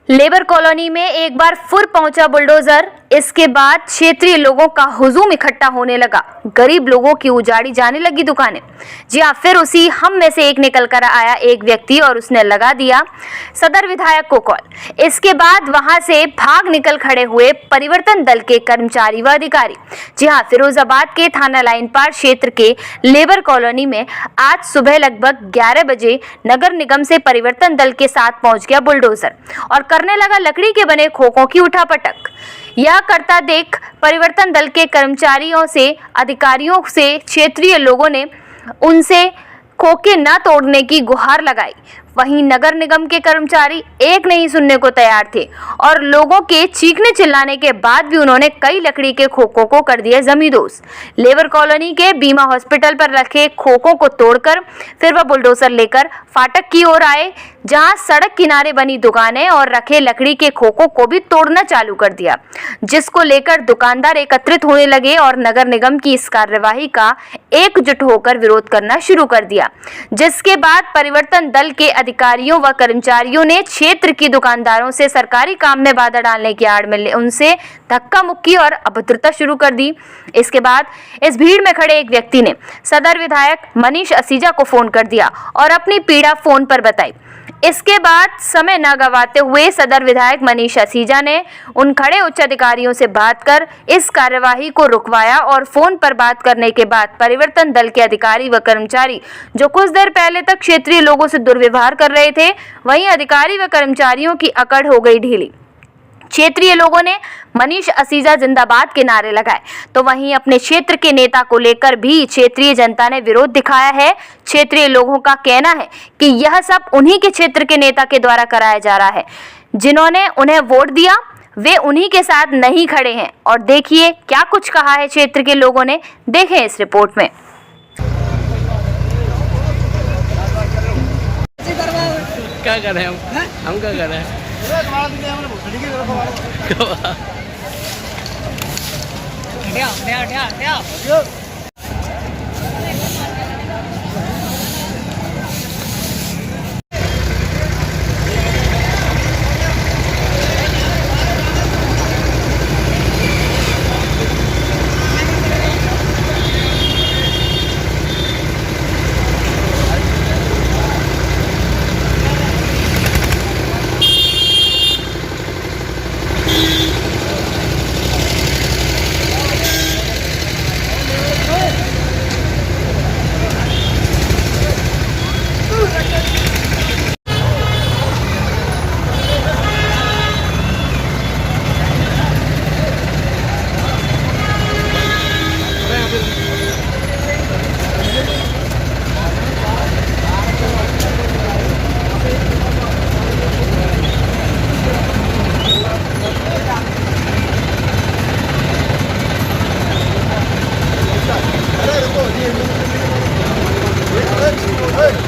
Labour colony में एक बार फिर पहुंचा बुलडोजर। इसके बाद क्षेत्रीय लोगों का हुजूम इकट्ठा होने लगा। गरीब लोगों की उजाड़ी जाने लगी दुकानें। जी हाँ, फिर उसी हम में से एक निकल कर आया एक व्यक्ति और उसने लगा दिया सदर विधायक को कॉल। इसके बाद वहां से भाग निकल खड़े हुए परिवर्तन दल के कर्मचारी व अधिकारी। जी हाँ, फिरोजाबाद के थाना लाइन पार क्षेत्र के लेबर कॉलोनी में आज सुबह लगभग 11 बजे नगर निगम से परिवर्तन दल के साथ पहुंच गया बुलडोजर और करने लगा लकड़ी के बने खोखों की उठापटक। यह करता देख परिवर्तन दल के कर्मचारियों से अधिकारियों से क्षेत्रीय लोगों ने उनसे खोखे न तोड़ने की गुहार लगाई। वहीं नगर निगम के कर्मचारी एक नहीं सुनने को तैयार थे और लोगों के चीखने चिल्लाने के बाद भी उन्होंने कई लकड़ी के खोखों को कर दिया जमींदोज। लेबर कॉलोनी के बीमा हॉस्पिटल पर रखे खोखों को तोड़कर फिर वह बुलडोजर लेकर फाटक की ओर आए, जहां सड़क किनारे बनी दुकानें और रखे लकड़ी के खोखों को भी तोड़ना चालू कर दिया, जिसको लेकर दुकानदार एकत्रित होने लगे और नगर निगम की इस कार्यवाही का एकजुट होकर विरोध करना शुरू कर दिया। जिसके बाद परिवर्तन दल के अधिकारियों व कर्मचारियों ने क्षेत्र की दुकानदारों से सरकारी काम में बाधा डालने की आड़ में उनसे धक्का मुक्की और अभद्रता शुरू कर दी। इसके बाद इस भीड़ में खड़े एक व्यक्ति ने सदर विधायक मनीष असीजा को फोन कर दिया और अपनी पीड़ा फोन पर बताई। इसके बाद समय न गवाते हुए सदर विधायक मनीष असीजा ने उन खड़े उच्च अधिकारियों से बात कर इस कार्यवाही को रुकवाया और फोन पर बात करने के बाद परिवर्तन दल के अधिकारी व कर्मचारी जो कुछ देर पहले तक क्षेत्रीय लोगों से दुर्व्यवहार कर रहे थे, वहीं अधिकारी व कर्मचारियों की अकड़ हो गई ढीली। क्षेत्रीय लोगों ने मनीष असीजा जिंदाबाद के नारे लगाए, तो वहीं अपने क्षेत्र के नेता को लेकर भी क्षेत्रीय जनता ने विरोध दिखाया है। क्षेत्रीय लोगों का कहना है कि यह सब उन्हीं के क्षेत्र के नेता के द्वारा कराया जा रहा है। जिन्होंने उन्हें वोट दिया वे उन्हीं के साथ नहीं खड़े हैं। और देखिए क्या कुछ कहा है क्षेत्र के लोगों ने, देखें इस रिपोर्ट में। क्या कर रहे हैं हम क्या कर रहे हैं?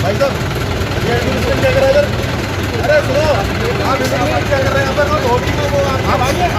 भाई साहब ये एडमिनिस्ट्रेशन क्या कर रहा है इधर? अरे सुनो, आप एडमिनिस्ट्रेशन क्या कर रहे हैं? यहाँ पर होगी तो वो आप आगे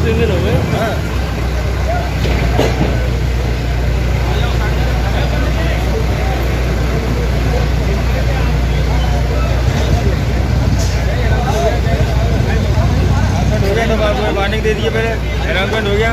2-3 दिन हो गए। वार्निंग दे दिए पहले, अनाउंसमेंट हो गया।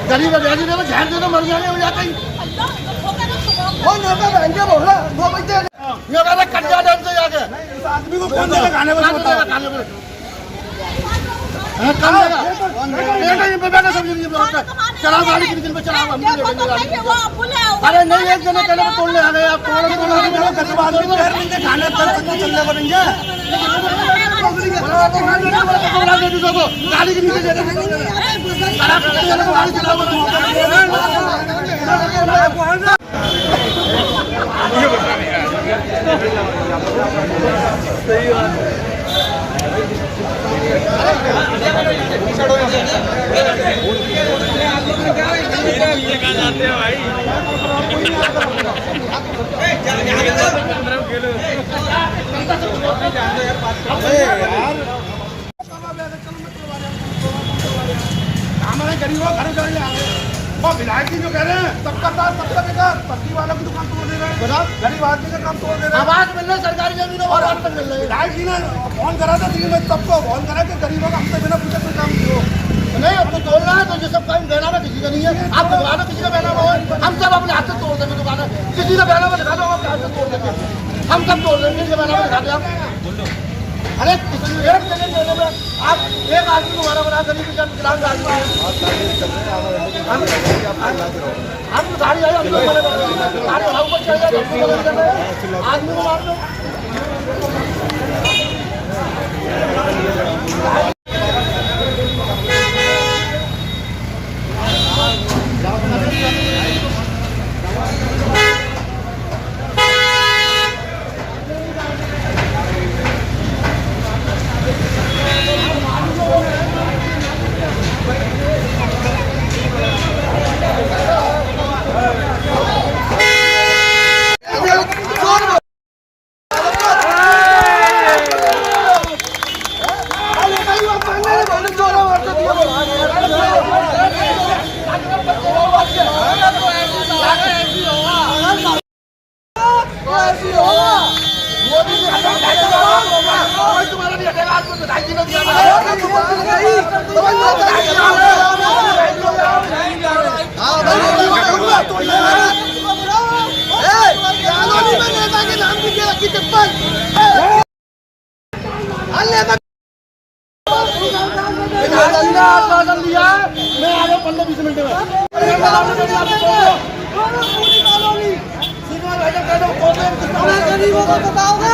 गरीब व्याजी ने झेल दे तो मर जाने हो जाता ही वो नौका बहन बोल रहा वो बैठे ये वाला कट्टा डाल से जाके आदमी को कौन देगा खाने को खाने को हां कम देगा ये नहीं पे बैठा सब ये चलाओ गाड़ी कितने दिन में चलाओ हम अरे नहीं एक जने कहने को तोड़ने आ गए आप कौन गरीब आदमी को पैर नहीं खाने चलने को नहीं है गाड़ी के नीचे गाड़ी हमारे गरीबों घर घर ले आ गए वो विधायक जी जो कह रहे हैं सबका साथ सबका विकास पत्ती वालों की दुकान तोड़ दे रहे हैं गरीब आदमी का काम तोड़ दे रहे हैं आवाज मिल रही सरकारी जमीनों और मिल रही है विधायक जी ने फोन करा था दिल्ली में सबको फोन करा कि गरीबों का हमसे बिना पूछे कोई काम किया नहीं अब तो तोड़ रहा है तो ये सब काम बहना में किसी का नहीं है आप दुकानों किसी का बहना हुआ हम सब अपने हाथ से तोड़ देंगे दुकान किसी का बहना में दिखा दो हम अपने हाथ से तोड़ देंगे हम सब तोड़ देंगे किसी का बहना में दिखा दे आप अरे एक सेकंड देने में आप एक आदमी को हमारा बना गरीब किसान आदमी हम गाड़ी आई हम लोग गाड़ी हवा ऊपर चढ़ जाए आदमी को मार दो तुम्हारा गरीबों को बताओगे,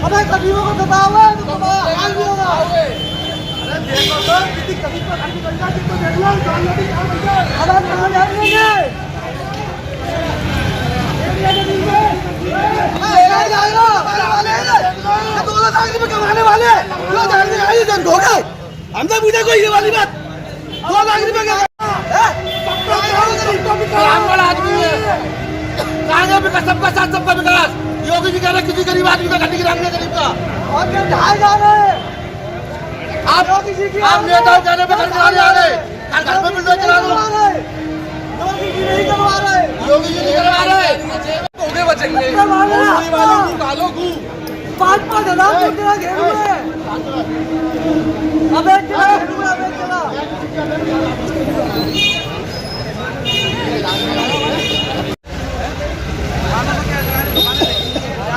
हमें गरीबों को बताओगे तो तुम्हारा हाल भी होगा। देखो तो कितनी कभी पर हर निकल जाती तो देख लो जान भी क्या होगा। अरे कहां जाएंगे ये जाएगा वाले ये तो लोग आगे में कमाने वाले जो जाएंगे आई जन होगा। हमसे पूछे कोई ये वाली बात 2 लाख रुपए का काम वाला आदमी है कहां पे सबका साथ सबका विकास। योगी जी कह रहे किसी गरीब आदमी का घटी गिराने गरीब का और क्या ढाई जा रहे आप नेताओं कहने पे घर चला जा रहे घर पे बिल्डर चला रहे योगी जी नहीं करवा रहे योगी जी नहीं करवा रहे होगे बचेंगे वालों को गालों को 5-5 हजार रुपया घेर में अब एक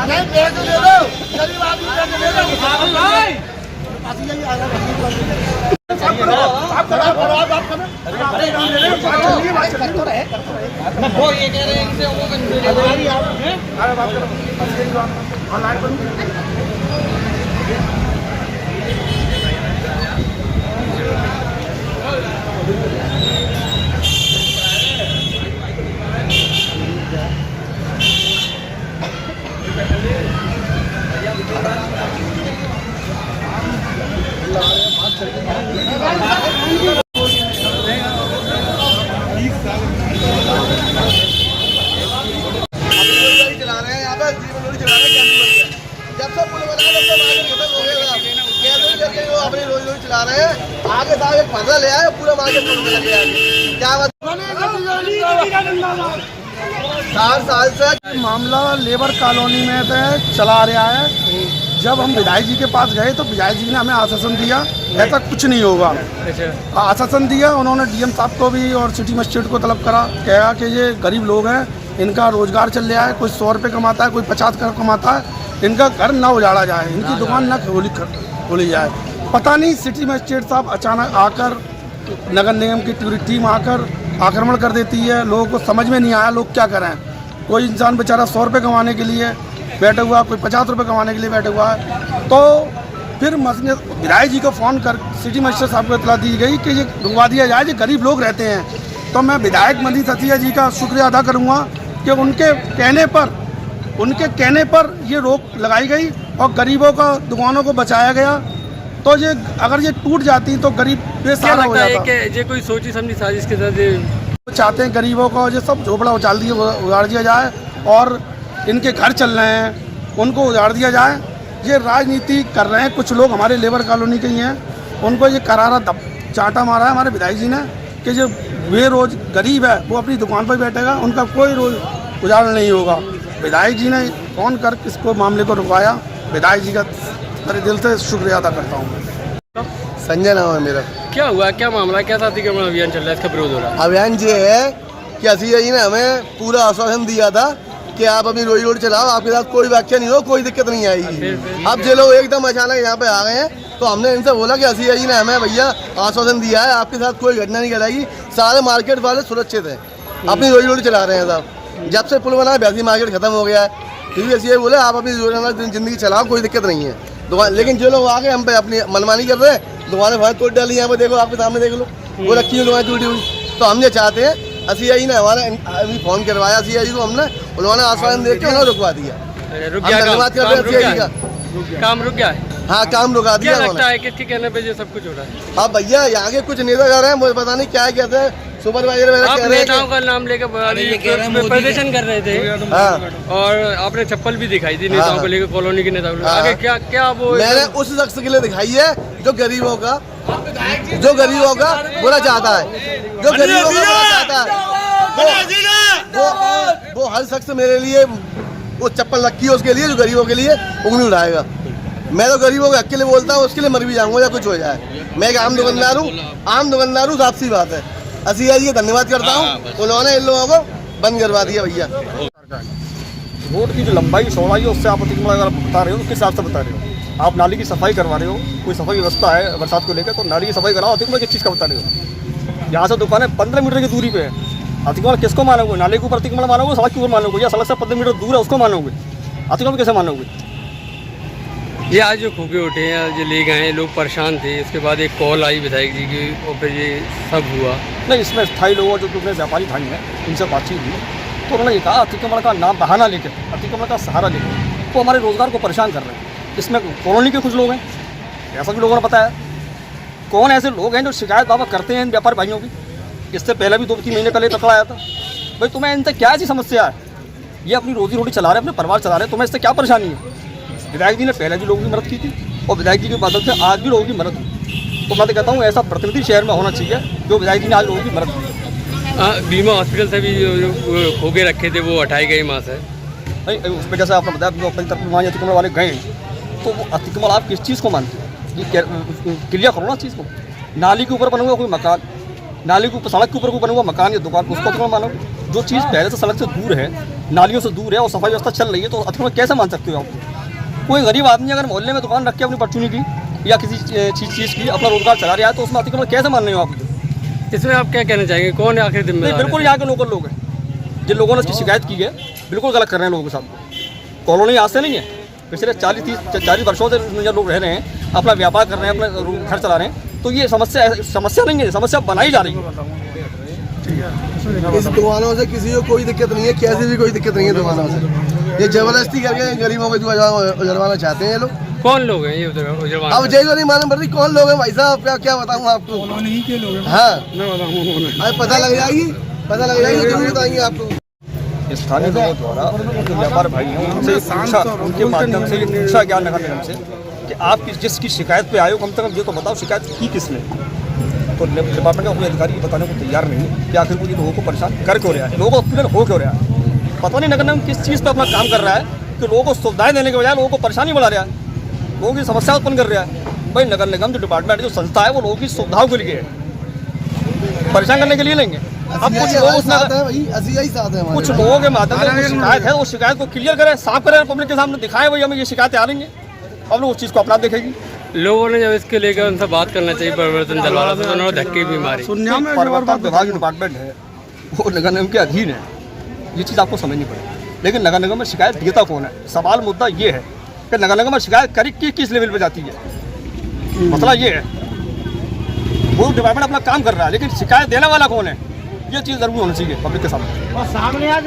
नहीं पैसे दे दो गरीब आदमी पैसे दे दो भाई वो ये कह रहे हैं इनसे वो अरे बात करो ऑनलाइन चला रहे हैं यहाँ पे चला रहे हैं जब सब पुल बना तब खत्म हो गया कैसे करके वो अपनी रोज चला रहे हैं आगे साहब एक फंसा ले आए पूरा मार्केट में लग गया क्या बात 4 साल से मामला लेबर कॉलोनी में से चला रहा है। जब हम विधायक जी के पास गए तो विधायक जी ने हमें आश्वासन दिया ऐसा कुछ नहीं होगा। आश्वासन दिया उन्होंने डीएम साहब को भी और सिटी मजिस्ट्रेट को तलब करा कहा कि ये गरीब लोग हैं इनका रोजगार चल रहा है कोई 100 रुपये कमाता है कोई 50 कमाता है इनका घर ना उजाड़ा जाए इनकी दुकान ना खोली जाए। पता नहीं सिटी मजिस्ट्रेट साहब अचानक आकर नगर निगम की पूरी टीम आकर आक्रमण कर देती है। लोगों को समझ में नहीं आया लोग क्या करें। कोई इंसान बेचारा 100 रुपये कमाने के लिए बैठा हुआ कोई 50 रुपये कमाने के लिए बैठा हुआ है। तो फिर विधायक जी को फ़ोन कर सिटी मजिस्ट्रेट साहब को इतला दी गई कि ये रुकवा दिया जाए ये गरीब लोग रहते हैं। तो मैं विधायक मनीष सतिया जी का शुक्रिया अदा करूँगा कि उनके कहने पर ये रोक लगाई गई और गरीबों का दुकानों को बचाया गया। तो ये अगर ये टूट जाती तो गरीब बेसहारा हो जाता। कि ये कोई सोची समझी साजिश के तहत चाहते हैं गरीबों को ये सब झोपड़ा उजाड़ दिया जाए और इनके घर चल रहे हैं उनको उजाड़ दिया जाए। ये राजनीति कर रहे हैं कुछ लोग हमारे लेबर कॉलोनी के ही हैं उनको ये करारा चांटा मारा है हमारे विधायक जी ने कि जो बेरोज गरीब है वो अपनी दुकान पर बैठेगा उनका कोई रोज उजाड़ नहीं होगा। विधायक जी ने फ़ोन कर इसको मामले को रुकवाया। विधायक जी का मेरे दिल से शुक्रिया अदा करता हूँ मैं। संजय नाम है मेरा। क्या हुआ क्या मामला क्या अतिक्रमण अभियान चल रहा है इसका विरोध हो रहा है? अभियान ये है कि असीम जी ने हमें पूरा आश्वासन दिया था कि आप अपनी रोड चलाओ आपके साथ कोई व्याख्या नहीं हो कोई दिक्कत नहीं आएगी। अब जो लोग एकदम अचानक यहाँ पे आ गए हैं तो हमने इनसे बोला कि असीम जी ने हमें भैया आश्वासन दिया है आपके साथ कोई घटना नहीं कराएगी। सारे मार्केट वाले सुरक्षित हैं अपनी रोड चला रहे हैं साहब। जब से पुल बना है वैसी मार्केट खत्म हो गया है। फिर भी ऐसे बोले आप अपनी ज़िंदगी चलाओ कोई दिक्कत नहीं है दुकान। लेकिन जो लोग आगे हम पे अपनी मनमानी कर रहे हैं दुकानें भाई तोड़ डाली यहाँ पे देखो आपके सामने देख लो वो रखी हुई दुकान टूटी हुई। तो हम ये चाहते हैं असीम जी ने हमारा अभी फ़ोन करवाया असीम जी को हमने उन्होंने आश्वासन दे के उन्होंने रुकवा दिया। धन्यवाद कर रहे हैं का काम रुक गया है। हाँ काम रुका दिया। क्या लगता है किसके कहने पे ये सब कुछ हो रहा है? अब भैया यहाँ के कुछ नेता कर रहे हैं मुझे पता नहीं क्या कहते हैं सुपरवाइजर आप नेताओं का नाम लेकर प्रदर्शन कर रहे थे। हाँ और आपने चप्पल भी दिखाई थी नेताओं को लेकर कॉलोनी के नेताओं को आगे क्या क्या वो मैंने उस शख्स के लिए दिखाई है जो गरीबों का बुरा चाहता है जो गरीबों का बुरा चाहता है वो हर शख्स मेरे लिए वो चप्पल रखी है उसके लिए जो गरीबों के लिए उंगली उठाएगा। मैं तो गरीबों के हक के लिए बोलता हूँ उसके लिए मर भी जाऊंगा या कुछ हो जाए। मैं एक आम दुकानदार हूँ साफ सी बात है। असीम जी धन्यवाद करता हूँ उन्होंने इन लोगों को बंद करवा दिया। भैया रोड की जो लंबाई चौड़ाई है उससे आप अतिक्रमण अगर बता रहे हो उसके हिसाब से बता रहे हो। आप नाली की सफाई करवा रहे हो कोई सफाई व्यवस्था है बरसात को लेकर तो नाली की सफाई कराओ अतिक्रमण किस चीज़ का बता रहे हो? यहाँ से दुकान है 15 मीटर की दूरी पे है। अतिक्रमण किसको मानोगे? नाले के ऊपर अतिक्रमण मानोगे, सड़क के ऊपर मानोगे, या सड़क से 15 मीटर दूर है उसको मानोगे? अतिक्रमण कैसे मानोगे? ये आज जो फूके उठे हैं, जो ले गए हैं, लोग परेशान थे। इसके बाद एक कॉल आई विधायक जी की और फिर ये सब हुआ। नहीं, इसमें स्थायी लोगों जो अपने व्यापारी भाई हैं इनसे बातचीत हुई तो उन्होंने ये कहा अतिक्रमण का नाम बहाना लेकर, अतिक्रमण का सहारा लेकर तो हमारे रोजगार को परेशान कर रहे हैं। इसमें कॉलोनी के कुछ लोग हैं, ऐसा भी लोगों ने बताया। कौन ऐसे लोग हैं जो शिकायत बाबा करते हैं इन व्यापारी भाइयों की? इससे पहले भी 2-3 महीने पहले पकड़ा आया था। भाई तुम्हें इनसे क्या ऐसी समस्या है? ये अपनी रोजी रोटी चला रहे हैं, अपने परिवार चला रहे हैं, तुम्हें इससे क्या परेशानी है? विधायक जी ने पहले भी लोगों की मदद की थी और विधायक जी की मदद से आज भी लोगों की मदद हुई। तो मैं तो कहता हूँ ऐसा प्रतिनिधि शहर में होना चाहिए जो विधायक जी ने आज लोगों की मदद की। बीमा हॉस्पिटल से भी जो खोके रखे थे वो हटाए गए वहाँ से। नहीं, उसमें जैसे आपने बताया जो अपनी तरफ वहाँ अतिक्रमण वाले गए तो वो अतिक्रमण आप किस चीज़ को मानते हैं? ये क्लियर करो ना चीज़ को। नाली के ऊपर बना हुआ कोई मकान, नाली के ऊपर सड़क के ऊपर कोई बना हुआ मकान या दुकान, उसको अतिक्रमण मानो। जो चीज़ पहले से सड़क से दूर है, नालियों से दूर है और सफाई व्यवस्था चल रही है तो अतिक्रमण कैसे मान सकते हो आप? कोई गरीब आदमी अगर मोहल्ले में दुकान रख के अपनी परचूनी की या किसी चीज़ की अपना रोजगार चला रहा है तो उसमें अतिक्रमण कैसे मान रहे हो आप? इसमें आप क्या कहना चाहेंगे, कौन है आखिर जिम्मेदार? बिल्कुल यहाँ के लोकल लोग हैं जिन लोगों ने इसकी शिकायत की है, बिल्कुल गलत कर रहे हैं लोगों के साथ। कॉलोनी आज से नहीं है, पिछले 40 वर्षों से जो लोग रह रहे हैं, अपना व्यापार कर रहे हैं, अपना घर चला रहे हैं, तो ये समस्या नहीं है, समस्या बनाई जा रही है। इस दुकानों से किसी को कोई दिक्कत नहीं है, कैसी भी कोई दिक्कत नहीं है दुकानों से। ये जबरदस्ती करके गरीबों को उजड़वाना चाहते हैं ये लोग। कौन लोग हैं ये उजड़वाना? अब जय नहीं मालूम पड़ती कौन लोग हैं भाई साहब, क्या बताऊँ आपको? कॉलोनी के लोग हैं। हाँ, मैं पता लग जाएगी जरूर बताएंगे आपको। स्थानीय लोगों द्वारा जो व्यापार भाई हैं उनसे पूछा, उनके माध्यम से ये पूछा गया नगर निगम से कि आप जिसकी शिकायत पे आए हो कम से कम ये तो बताओ शिकायत की किसने? तो डिपार्टमेंट का कोई अधिकारी बताने को तैयार नहीं है कि आखिर कोई लोगों को परेशान कर क्यों रहा है, लोगों को उत्पीड़न हो क्यों रहा है। पता नहीं नगर निगम किस चीज़ पर अपना काम कर रहा है कि लोगों को सुविधाएं देने के बजाय लोगों को परेशानी बढ़ा रहा है, लोगों की समस्या उत्पन्न कर रहा है। भाई नगर निगम जो डिपार्टमेंट जो संस्था है वो लोगों की सुविधाओं के लिए है, परेशान करने के लिए लेंगे। अब कुछ लोग उसमें कुछ लोगों के माध्यम से शिकायत है, वो शिकायत को क्लियर करें, साफ करें, पब्लिक के सामने दिखाएं भाई हमें ये शिकायतें आ रही हैं, अब लोग उस चीज़ को अपना देखेगी। लोगों ने जब इसके लेकर उनसे बात करना चाहिए परिवर्तन दल वाला से, तो उन्होंने धक्के भी मारे। परिवर्तन विभाग जो डिपार्टमेंट है वो नगर निगम के अधीन है, ये चीज़ आपको समझनी पड़ेगी। लेकिन नगर निगम में शिकायत देता कौन है? सवाल मुद्दा ये है कि नगर निगम में शिकायत करी किस लेवल पे जाती है, मसला ये है। वो डिपार्टमेंट अपना काम कर रहा है लेकिन शिकायत देने वाला कौन है, ये चीज़ जरूर होनी चाहिए पब्लिक के सामने।